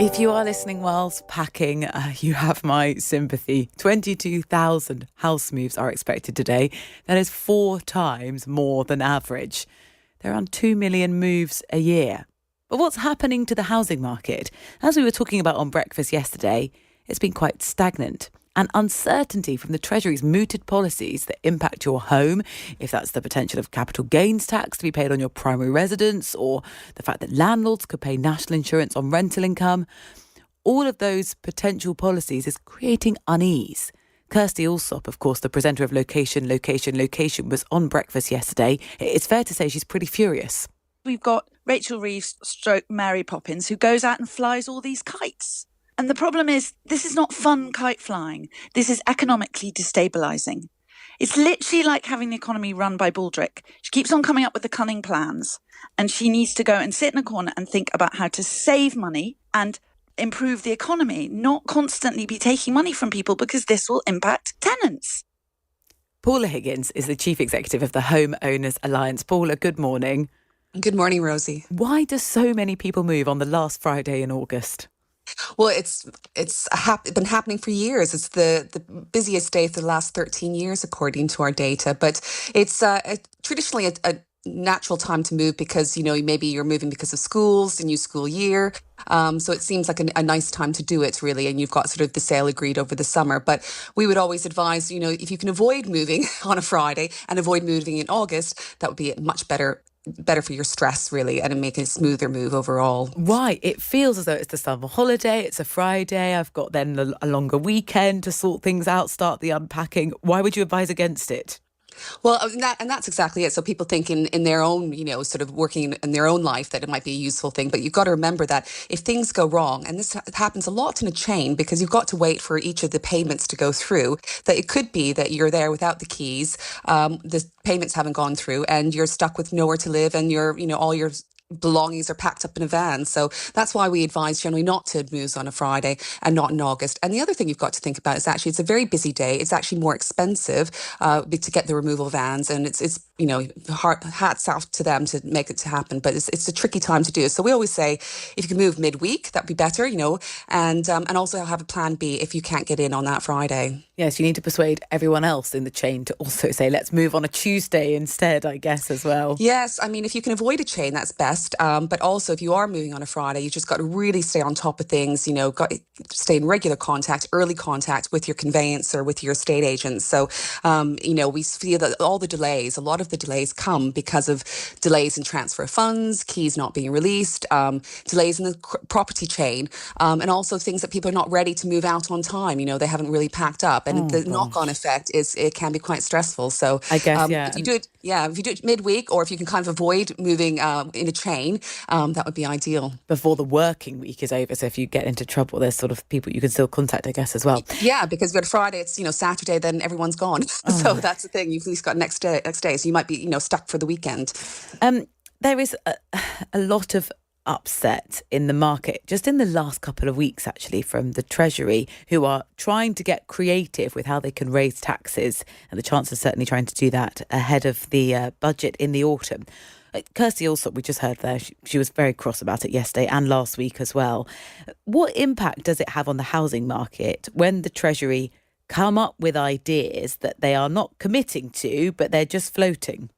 If you are listening whilst packing, you have my sympathy. 22,000 house moves are expected today. That is 4 times more than average. There are around 2 million moves a year. But what's happening to the housing market? As we were talking about on breakfast yesterday, it's been quite stagnant. And uncertainty from the Treasury's mooted policies that impact your home, if that's the potential of capital gains tax to be paid on your primary residence, or the fact that landlords could pay national insurance on rental income, all of those potential policies is creating unease. Kirsty Allsop, of course, the presenter of Location, was on breakfast yesterday. It's fair to say she's pretty furious. We've got Rachel Reeves / Mary Poppins, who goes out and flies all these kites. And the problem is, this is not fun kite flying. This is economically destabilising. It's literally like having the economy run by Baldrick. She keeps on coming up with the cunning plans, and she needs to go and sit in a corner and think about how to save money and improve the economy, not constantly be taking money from people, because this will impact tenants. Paula Higgins is the Chief Executive of the HomeOwners Alliance. Paula, good morning. Good morning, Rosie. Why do so many people move on the last Friday in August? Well, it's been happening for years. It's the busiest day for the last 13 years, according to our data. But it's traditionally a natural time to move because, maybe you're moving because of schools, the new school year. So it seems like a nice time to do it, really. And you've got sort of the sale agreed over the summer. But we would always advise, if you can avoid moving on a Friday and avoid moving in August, that would be much better for your stress, really, and make a smoother move overall. Why? It feels as though it's the summer holiday, it's a Friday, I've got then a longer weekend to sort things out, start the unpacking. Why would you advise against it? Well, and that's exactly it. So people think in their own, sort of working in their own life that it might be a useful thing. But you've got to remember that if things go wrong, and this happens a lot in a chain because you've got to wait for each of the payments to go through, that it could be that you're there without the keys, the payments haven't gone through, and you're stuck with nowhere to live, and all your belongings are packed up in a van. So that's why we advise generally not to move on a Friday and not in August. And the other thing you've got to think about is actually it's a very busy day. It's actually more expensive to get the removal vans, and it's hats off to them to make it to happen. But it's a tricky time to do it. So we always say if you can move midweek, that'd be better, and also have a plan B if you can't get in on that Friday. Yes, you need to persuade everyone else in the chain to also say, let's move on a Tuesday instead, I guess, as well. Yes, I mean, if you can avoid a chain, that's best. But also, if you are moving on a Friday, you just got to really stay on top of things, got to stay in regular contact, early contact with your conveyancer, with your estate agents. So, we feel that a lot of the delays come because of delays in transfer of funds, keys not being released, delays in the property chain, and also things that people are not ready to move out on time. They haven't really packed up. And the knock-on effect is it can be quite stressful. So I guess, if you do it midweek, or if you can kind of avoid moving in a chain, that would be ideal. Before the working week is over. So if you get into trouble, there's sort of people you can still contact, I guess, as well. Yeah, because we've got Friday, it's, Saturday, then everyone's gone. So that's the thing. You've at least got next day. So you might be, stuck for the weekend. There is a lot of upset in the market just in the last couple of weeks, actually, from the Treasury, who are trying to get creative with how they can raise taxes, and the Chancellor certainly trying to do that ahead of the budget in the autumn. Kirsty Allsop, we just heard there, she was very cross about it yesterday and last week as well. What impact does it have on the housing market when the Treasury come up with ideas that they are not committing to, but they're just floating?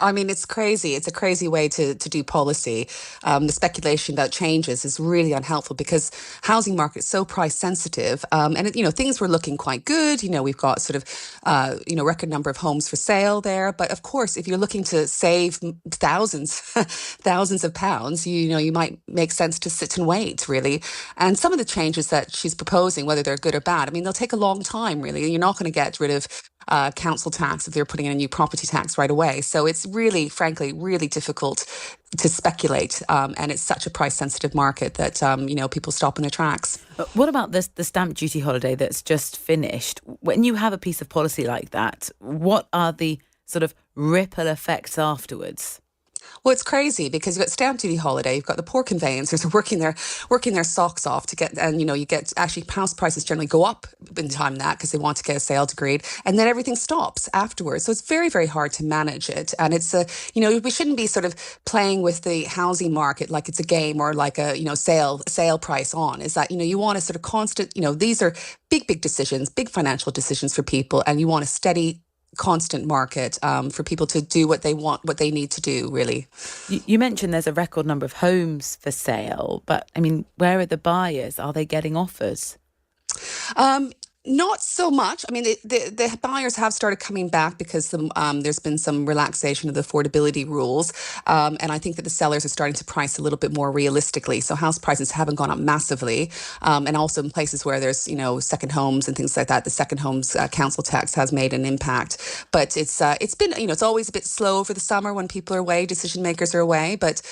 I mean, it's crazy. It's a crazy way to do policy. The speculation about changes is really unhelpful because housing market is so price sensitive. And, things were looking quite good. We've got sort of, record number of homes for sale there. But of course, if you're looking to save thousands of pounds, you might make sense to sit and wait, really. And some of the changes that she's proposing, whether they're good or bad, I mean, they'll take a long time, really. You're not going to get rid of council tax if they're putting in a new property tax right away. So it's really, frankly, really difficult to speculate. And it's such a price sensitive market that, people stop in their tracks. What about the stamp duty holiday that's just finished? When you have a piece of policy like that, what are the sort of ripple effects afterwards? Well, it's crazy because you've got stamp duty holiday, you've got the poor conveyancers are working their socks off to get, and you get actually house prices generally go up in time that because they want to get a sale agreed, and then everything stops afterwards. So it's very, very hard to manage it, and it's we shouldn't be sort of playing with the housing market like it's a game or like a sale price on. Is that you want a sort of constant, these are big decisions, big financial decisions for people, and you want a steady, constant market for people to do what they want, what they need to do, really. You mentioned there's a record number of homes for sale, but I mean, where are the buyers? Are they getting offers? Not so much. I mean, the buyers have started coming back because there's been some relaxation of the affordability rules. And I think that the sellers are starting to price a little bit more realistically. So house prices haven't gone up massively. And also in places where there's, second homes and things like that, the second homes council tax has made an impact. But it's been, it's always a bit slow over the summer when people are away, decision makers are away. But,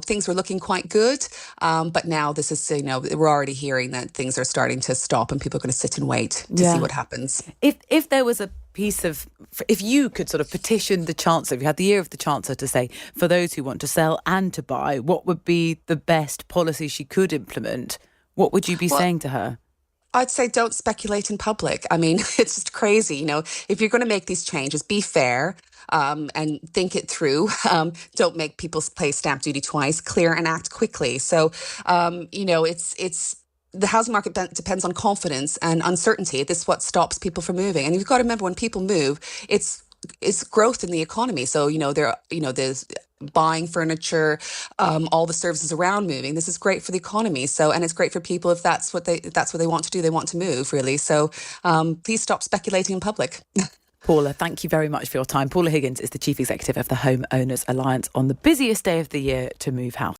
things were looking quite good. But now this is, we're already hearing that things are starting to stop and people are going to sit and wait to see what happens. If there was a piece of, if you could sort of petition the Chancellor, if you had the ear of the Chancellor to say, for those who want to sell and to buy, what would be the best policy she could implement? What would you be saying to her? I'd say don't speculate in public. I mean, it's just crazy. If you're going to make these changes, be fair and think it through. Don't make people pay stamp duty twice, clear and act quickly. So, it's the housing market depends on confidence and uncertainty. This is what stops people from moving. And you've got to remember, when people move, it's growth in the economy. So, there's buying furniture, all the services around moving. This is great for the economy. So, and it's great for people if that's what they want to do. They want to move, really. So, please stop speculating in public. Paula, thank you very much for your time. Paula Higgins is the Chief Executive of the HomeOwners Alliance on the busiest day of the year to move house.